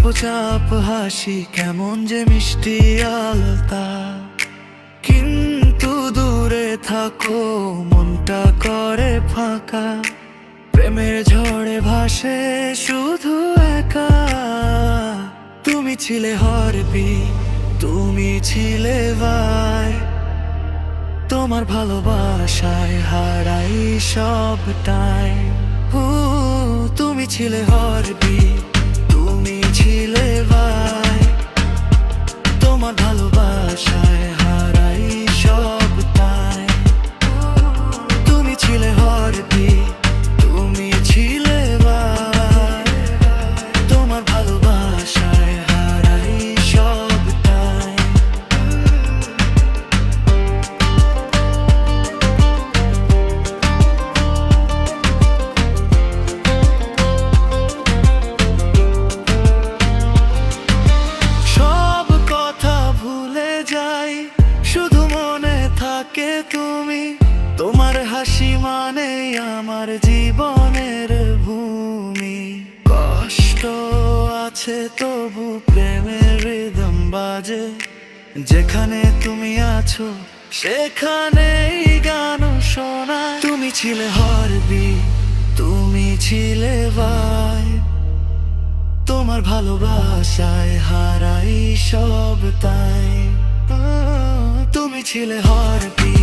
চাপ হাসি কেমন যে মিষ্টি আলতা, কিন্তু দূরে থাকো মনটা করে ফাঁকা। প্রেমের ঝড়ে ভাসে শুধু একা। তুমি ছিলে হরবি, তুমি ছিলে ভাই, তোমার ভালোবাসায় হারাই সবটাই। তুমি ছিলে হরবি, তুমি ছিলে ভাই, তোমার ভালোবাসায় হারাই সবটাই। তুমি ছিলে হরবি, তুমি ছিলে ভাই, তোমার ভালোবাসায় হারাই সবটাই। সব কথা ভুলে যাই, শুধু মনে থাকে তুমি। তোমার হাসি মানে আমার জীবনের ভূমি। কষ্ট আছে তবু প্রেমের রিদম বাজে, যেখানে তুমি আছো সেখানেই গান শোনায়। তুমি ছিলে হরবি, তুমি ছিলে ভাই, তোমার ভালোবাসায় হারাই সব তাই। তুমি ছিলে হরবি,